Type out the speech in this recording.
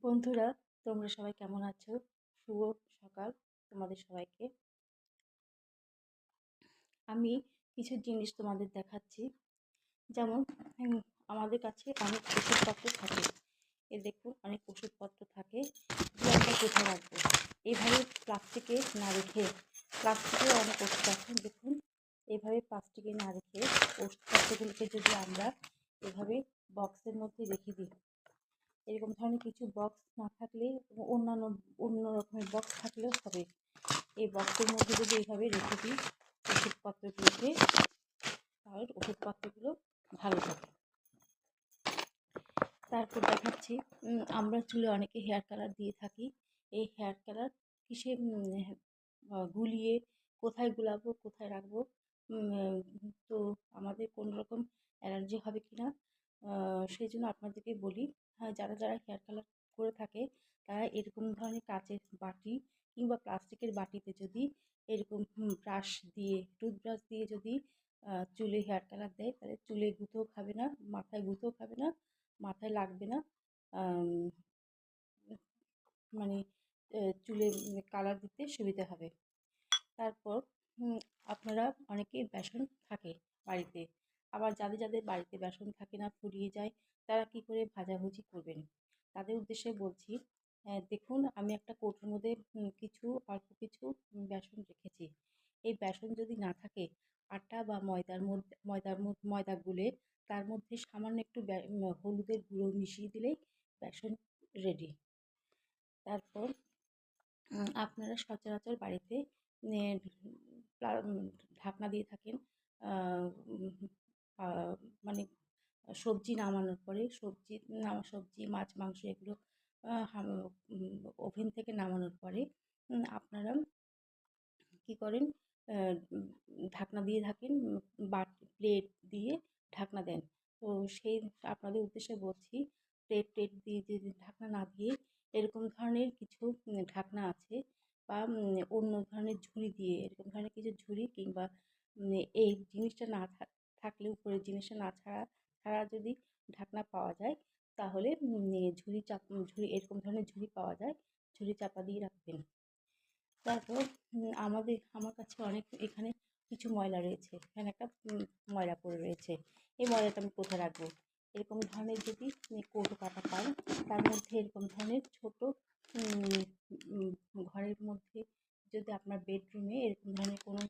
বন্ধুরা, তোমরা সবাই কেমন আছো? শুভ সকাল তোমাদের সবাইকে। আমি কিছু জিনিস তোমাদের দেখাচ্ছি। যেমন উম, আমাদের কাছে অনেক ওষুধপত্র থাকে। দেখুন, অনেক ওষুধপত্র থাকে, যে আমরা কোথায় রাখবো? এইভাবে প্লাস্টিকে না রেখে, প্লাস্টিকে অনেক ওষুধ আছে, দেখুন এইভাবে প্লাস্টিকে না রেখে ওষুধপত্রগুলোকে যদি আমরা এভাবে বক্সের মধ্যে রেখে দিই, এরকম ধরনের কিছু বক্স না থাকলে অন্য রকমের বক্স থাকলেও হবে। এই বক্সের মধ্যে যদি এইভাবে রেখে দিই ওষুধপত্রগুলোকে, তাহলে ওষুধপত্রগুলো ভালো থাকে। তারপর দেখাচ্ছি, আমরা চুলে অনেকে হেয়ার কালার দিয়ে থাকি। এই হেয়ার কালার কিসে গুলিয়ে কোথায় গুলাবো, কোথায় রাখবো? তো আমাদের কোনো রকম অ্যালার্জি হবে কিনা, সেই জন্য আপনাদেরকে বলি, যারা যারা হেয়ার কালার করে থাকে তারা এরকম ধরনের কাচের বাটি কিংবা প্লাস্টিকের বাটিতে যদি এরকম ব্রাশ দিয়ে, টুথব্রাশ দিয়ে যদি চুলে হেয়ার কালার দেয়, তাহলে চুলে গুঁতো খাবে না, মাথায় গুঁতো খাবে না, মাথায় লাগবে না। আম, মানে চুলে কালার দিতে সুবিধা হবে। তারপর আপনারা অনেকেই বেসন থাকে বাড়িতে, আবার যাদের যাদের বাড়িতে বেসন থাকে না, ফুরিয়ে যায়, তারা কি করে ভাজাভুজি করবেন? তাদের উদ্দেশ্যে বলছি, দেখুন আমি একটা কৌটোর মধ্যে অল্প কিছু বেসন রেখেছি। এই বেসন যদি না থাকে, আটা বা ময়দা গুলে তার মধ্যে সামান্য একটু হলুদের গুঁড়ো মিশিয়ে দিলেই বেসন রেডি। তারপর আপনারা সচরাচর বাড়িতে ঢাকনা দিয়ে থাকেন, মানে সবজি নামানোর পরে, সবজি মাছ মাংস এগুলো ওভেন থেকে নামানোর পরে আপনারা কি করেন, ঢাকনা দিয়ে থাকেন, প্লেট দিয়ে ঢাকনা দেন। তো সেই আপনাদের উদ্দেশ্যে বলছি, প্লেট দিয়ে যদি ঢাকনা না দিয়ে এরকম ধরনের কিছু ঢাকনা আছে, বা অন্য ধরনের ঝুড়ি দিয়ে, এরকম ধরনের কিছু ঝুড়ি কিংবা এই জিনিসটা না থাকলে, উপরের জিনিসটা না ছাড়া যদি ঢাকনা পাওয়া যায়, তাহলে ঝুড়ি এরকম ধরনের ঝুড়ি পাওয়া যায়, ঝুড়ি চাপা দিয়ে রাখবেন। তারপর আমার কাছে অনেক এখানে কিছু ময়লা রয়েছে, এখানে একটা ময়লা পড়ে রয়েছে। এই ময়লাটা আমি কোথায় রাখবো? এরকম ধরনের যদি কৌটো কাটা পান, তার মধ্যে এরকম ধরনের ছোট ঘরের মধ্যে, যদি আপনার বেডরুমে এরকম ধরনের কোনো